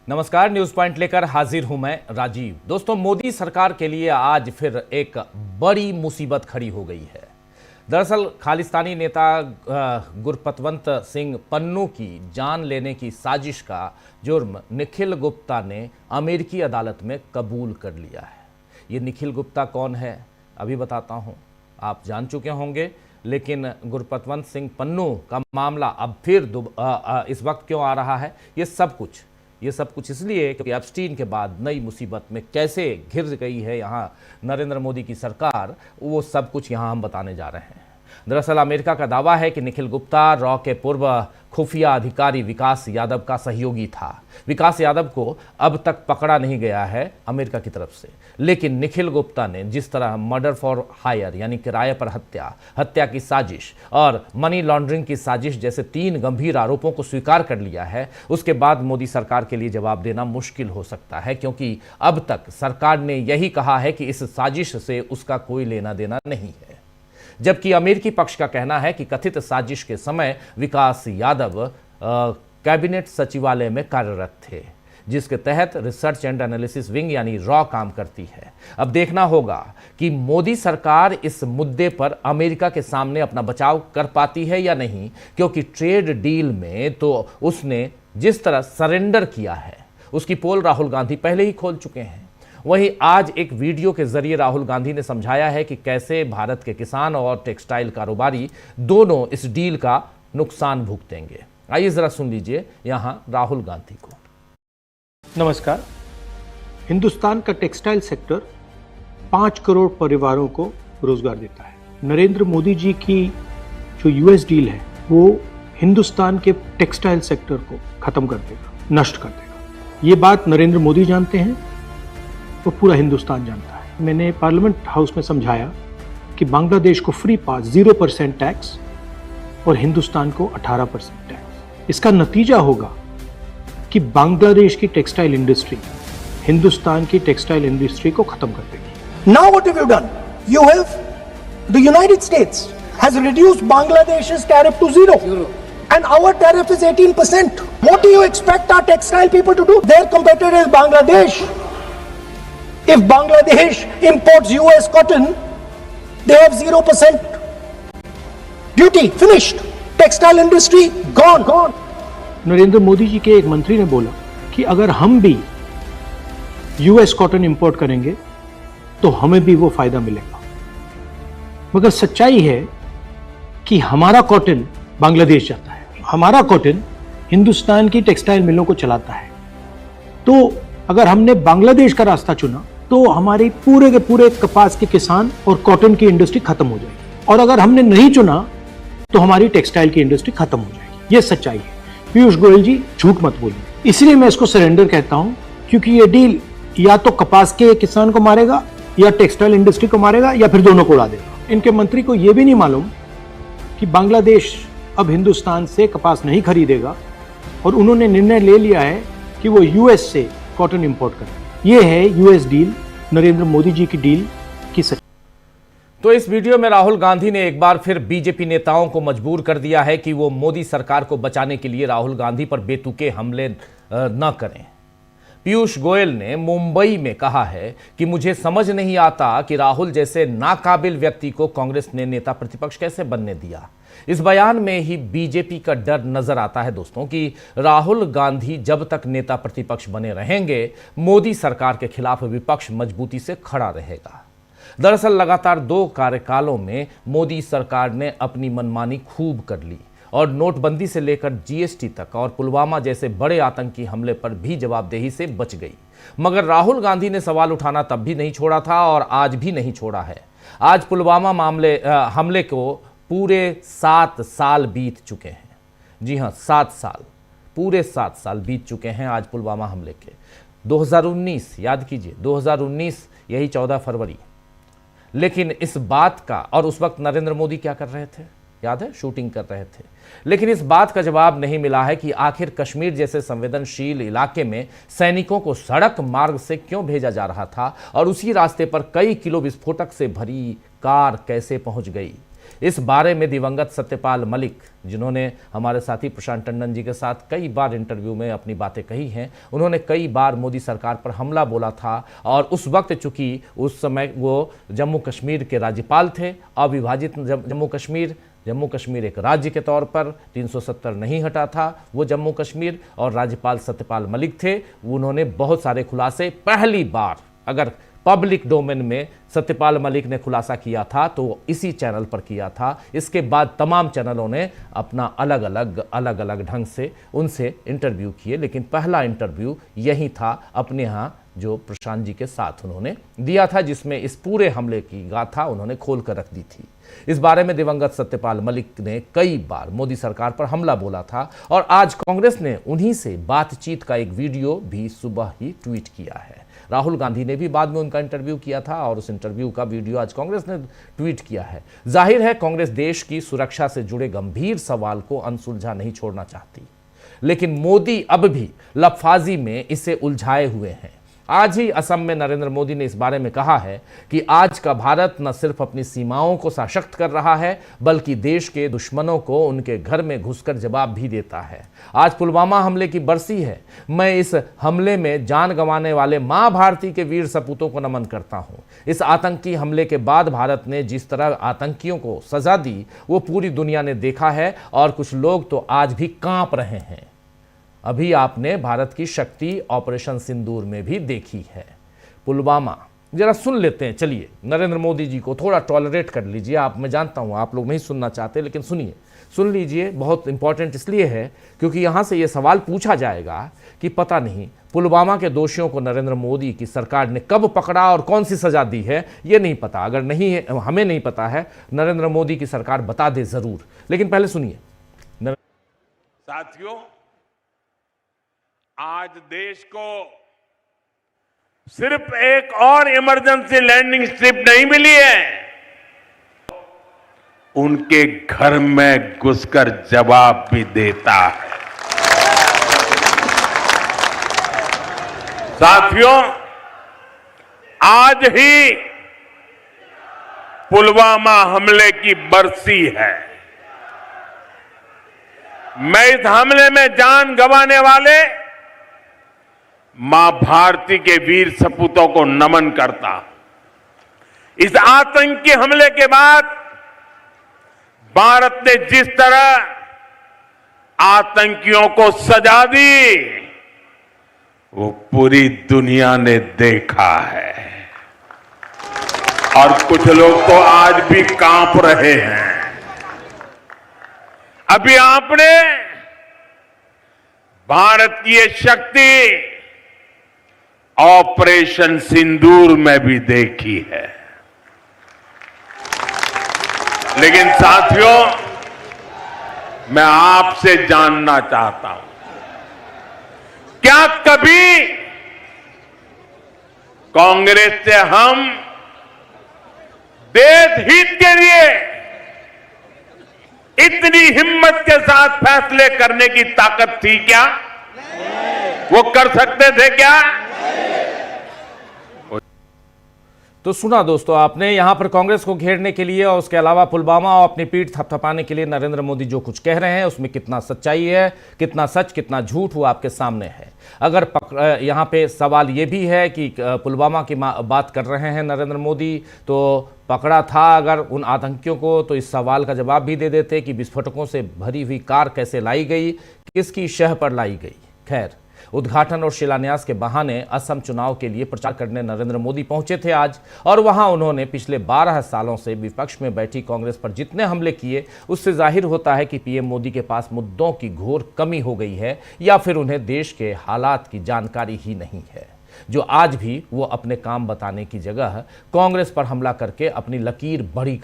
नमस्कार, news point लेकर हाजिर हूं मैं राजीव। दोस्तों, मोदी सरकार के लिए आज फिर एक बड़ी मुसीबत खड़ी हो गई है। दरअसल खालिस्तानी नेता गुरपतवंत सिंह पन्नू की जान लेने की साजिश का जुर्म निखिल गुप्ता ने अमेरिकी अदालत में कबूल कर लिया है। ये निखिल गुप्ता कौन है अभी बताता हूं, आप जान चुके होंगे, लेकिन गुरपतवंत सिंह पन्नू का मामला अब फिर इस वक्त क्यों आ रहा है, ये सब कुछ इसलिए क्योंकि एप्स्टीन के बाद नई मुसीबत में कैसे घिर गई है यहाँ नरेंद्र मोदी की सरकार, वो सब कुछ यहाँ हम बताने जा रहे हैं। दरअसल अमेरिका का दावा है कि निखिल गुप्ता रॉ के पूर्व खुफिया अधिकारी विकास यादव का सहयोगी था। विकास यादव को अब तक पकड़ा नहीं गया है अमेरिका की तरफ से, लेकिन निखिल गुप्ता ने जिस तरह मर्डर फॉर हायर यानी किराए पर हत्या की साजिश और मनी लॉन्ड्रिंग की साजिश जैसे 3 गंभीर आरोपों को स्वीकार कर लिया है, उसके बाद मोदी सरकार के लिए जवाब देना मुश्किल हो सकता है, क्योंकि अब तक सरकार ने यही कहा है कि इस साजिश से उसका कोई लेना देना नहीं है। जबकि अमेरिकी पक्ष का कहना है कि कथित साजिश के समय विकास यादव कैबिनेट सचिवालय में कार्यरत थे, जिसके तहत रिसर्च एंड एनालिसिस विंग यानी रॉ काम करती है। अब देखना होगा कि मोदी सरकार इस मुद्दे पर अमेरिका के सामने अपना बचाव कर पाती है या नहीं, क्योंकि ट्रेड डील में तो उसने जिस तरह सरेंडर किया है उसकी पोल राहुल गांधी पहले ही खोल चुके हैं। वहीं आज एक वीडियो के जरिए राहुल गांधी ने समझाया है कि कैसे भारत के किसान और टेक्सटाइल कारोबारी दोनों इस डील का नुकसान भुगतेंगे। आइए जरा सुन लीजिए यहां राहुल गांधी को। नमस्कार। हिंदुस्तान का टेक्सटाइल सेक्टर 5 करोड़ परिवारों को रोजगार देता है। नरेंद्र मोदी जी की जो यूएस डील है वो हिंदुस्तान के टेक्सटाइल सेक्टर को खत्म कर देगा, नष्ट कर देगा। ये बात नरेंद्र मोदी जानते हैं, वो पूरा हिंदुस्तान जानता है। मैंने पार्लियामेंट हाउस में समझाया कि बांग्लादेश को फ्री पास 0% टैक्स और हिंदुस्तान को 18% टैक्स। इसका नतीजा होगा कि बांग्लादेश की टेक्सटाइल इंडस्ट्री हिंदुस्तान की टेक्सटाइल इंडस्ट्री को खत्म कर देगी। Now what have you done? You have the United States has reduced Bangladesh's tariff to 0. And our tariff is 18%. What do you expect our textile people to do? Their competitor is Bangladesh. If Bangladesh imports US cotton, they have 0% duty. Finished. Textile industry gone. Narendra Modi ji के एक मंत्री ने बोला कि अगर हम भी US cotton import करेंगे तो हमें भी वो फायदा मिलेगा। मगर सच्चाई है कि हमारा कॉटन बांग्लादेश जाता है, हमारा कॉटन हिंदुस्तान की टेक्सटाइल मिलों को चलाता है। तो अगर हमने बांग्लादेश का रास्ता चुना तो हमारी पूरे के पूरे कपास के किसान और कॉटन की इंडस्ट्री खत्म हो जाएगी, और अगर हमने नहीं चुना तो हमारी टेक्सटाइल की इंडस्ट्री खत्म हो जाएगी। ये सच्चाई है। पीयूष गोयल जी झूठ मत बोलिए। इसलिए मैं इसको सरेंडर कहता हूं, क्योंकि ये डील या तो कपास के किसान को मारेगा या टेक्सटाइल इंडस्ट्री को मारेगा या फिर दोनों को उड़ा देगा। इनके मंत्री को यह भी नहीं मालूम कि बांग्लादेश अब हिंदुस्तान से कपास नहीं खरीदेगा और उन्होंने निर्णय ले लिया है कि वो यूएस से कॉटन इंपोर्ट करें। ये है यूएस डील, नरेंद्र मोदी जी की डील की सच्चाई। तो इस वीडियो में राहुल गांधी ने एक बार फिर बीजेपी नेताओं को मजबूर कर दिया है कि वो मोदी सरकार को बचाने के लिए राहुल गांधी पर बेतुके हमले न करें। पीयूष गोयल ने मुंबई में कहा है कि मुझे समझ नहीं आता कि राहुल जैसे नाकाबिल व्यक्ति को कांग्रेस ने नेता प्रतिपक्ष कैसे बनने दिया। इस बयान में ही बीजेपी का डर नजर आता है दोस्तों कि राहुल गांधी जब तक नेता प्रतिपक्ष बने रहेंगे, मोदी सरकार के खिलाफ विपक्ष मजबूती से खड़ा रहेगा। दरअसल लगातार 2 कार्यकालों में मोदी सरकार ने अपनी मनमानी खूब कर ली और नोटबंदी से लेकर जीएसटी तक और पुलवामा जैसे बड़े आतंकी हमले पर भी जवाबदेही से बच गई। मगर राहुल गांधी ने सवाल उठाना तब भी नहीं छोड़ा था और आज भी नहीं छोड़ा है। आज पुलवामा हमले को पूरे 7 साल बीत चुके हैं। जी हां, 7 साल, पूरे 7 साल बीत चुके हैं आज पुलवामा हमले के। 2019 याद कीजिए, 2019 यही 14 फरवरी। लेकिन इस बात का, और उस वक्त नरेंद्र मोदी क्या कर रहे थे याद है, शूटिंग कर रहे थे। लेकिन इस बात का जवाब नहीं मिला है कि आखिर कश्मीर जैसे संवेदनशील इलाके में सैनिकों को सड़क मार्ग से क्यों भेजा जा रहा था और उसी रास्ते पर कई किलो विस्फोटक से भरी कार कैसे पहुंच गई। इस बारे में दिवंगत सत्यपाल मलिक, जिन्होंने हमारे साथी प्रशांत टंडन जी के साथ कई बार इंटरव्यू में अपनी बातें कही हैं, उन्होंने कई बार मोदी सरकार पर हमला बोला था। और उस वक्त चूंकि उस समय वो जम्मू कश्मीर के राज्यपाल थे, अविभाजित जम्मू कश्मीर एक राज्य के तौर पर 370 नहीं हटा था वो जम्मू कश्मीर, और राज्यपाल सत्यपाल मलिक थे। उन्होंने बहुत सारे खुलासे, पहली बार अगर पब्लिक डोमेन में सत्यपाल मलिक ने खुलासा किया था तो इसी चैनल पर किया था। इसके बाद तमाम चैनलों ने अपना अलग अलग ढंग से उनसे इंटरव्यू किए, लेकिन पहला इंटरव्यू यही था अपने यहाँ जो प्रशांत जी के साथ उन्होंने दिया था, जिसमें इस पूरे हमले की गाथा उन्होंने खोल कर रख दी थी। इस बारे में दिवंगत सत्यपाल मलिक ने कई बार मोदी सरकार पर हमला बोला था, और आज कांग्रेस ने उन्हीं से बातचीत का एक वीडियो भी सुबह ही ट्वीट किया है। राहुल गांधी ने भी बाद में उनका इंटरव्यू किया था, और उस इंटरव्यू का वीडियो आज कांग्रेस ने ट्वीट किया है। जाहिर है कांग्रेस देश की सुरक्षा से जुड़े गंभीर सवाल को अनसुलझा नहीं छोड़ना चाहती, लेकिन मोदी अब भी लफाजी में इसे उलझाए हुए हैं। आज ही असम में नरेंद्र मोदी ने इस बारे में कहा है कि आज का भारत न सिर्फ अपनी सीमाओं को सशक्त कर रहा है, बल्कि देश के दुश्मनों को उनके घर में घुसकर जवाब भी देता है। आज पुलवामा हमले की बरसी है। मैं इस हमले में जान गंवाने वाले मां भारती के वीर सपूतों को नमन करता हूं। इस आतंकी हमले के बाद भारत ने जिस तरह आतंकियों को सजा दी वो पूरी दुनिया ने देखा है, और कुछ लोग तो आज भी कांप रहे हैं। अभी आपने भारत की शक्ति ऑपरेशन सिंदूर में भी देखी है। पुलवामा जरा सुन लेते हैं, चलिए नरेंद्र मोदी जी को थोड़ा टॉलरेट कर लीजिए। मैं जानता हूं आप लोग नहीं सुनना चाहते, लेकिन सुन लीजिए। बहुत इंपॉर्टेंट इसलिए है क्योंकि यहां से यह सवाल पूछा जाएगा कि पता नहीं पुलवामा के दोषियों को नरेंद्र मोदी की सरकार ने कब पकड़ा और कौन सी सजा दी है, ये नहीं पता। अगर नहीं है, हमें नहीं पता है, नरेंद्र मोदी की सरकार बता दे जरूर। लेकिन पहले सुनिए। साथियों, आज देश को सिर्फ एक और इमरजेंसी लैंडिंग स्ट्रिप नहीं मिली है, उनके घर में घुसकर जवाब भी देता है। साथियों, आज ही पुलवामा हमले की बरसी है। मैं इस हमले में जान गंवाने वाले मां भारती के वीर सपूतों को नमन करता। इस आतंकी हमले के बाद भारत ने जिस तरह आतंकियों को सजा दी वो पूरी दुनिया ने देखा है, और कुछ लोग तो आज भी कांप रहे हैं। अभी आपने भारत की ये शक्ति ऑपरेशन सिंदूर में भी देखी है। लेकिन साथियों, मैं आपसे जानना चाहता हूं, क्या कभी कांग्रेस से हम देश हित के लिए इतनी हिम्मत के साथ फैसले करने की ताकत थी क्या? वो कर सकते थे क्या? तो सुना दोस्तों आपने, यहां पर कांग्रेस को घेरने के लिए और उसके अलावा पुलवामा और अपनी पीठ थपथपाने के लिए नरेंद्र मोदी जो कुछ कह रहे हैं उसमें कितना सच्चाई है, कितना सच, कितना झूठ, वो आपके सामने है। अगर यहां पे सवाल ये भी है कि पुलवामा की बात कर रहे हैं नरेंद्र मोदी, तो पकड़ा था अगर उन आतंकियों को, तो इस सवाल का जवाब भी दे देते कि विस्फोटकों से भरी हुई कार कैसे लाई गई, किसकी शह पर लाई गई। खैर, उद्घाटन और शिलान्यास के बहाने असम चुनाव के लिए प्रचार करने नरेंद्र मोदी पहुंचे थे आज, और वहां उन्होंने पिछले 12 सालों से विपक्ष में बैठी कांग्रेस पर जितने हमले किए, उससे जाहिर होता है कि पीएम मोदी के पास मुद्दों की घोर कमी हो गई है, या फिर उन्हें देश के हालात की जानकारी ही नहीं है, जो आज भी वो अपने काम बताने की जगह कांग्रेस पर हमला करके अपनी लकीर बड़ी कर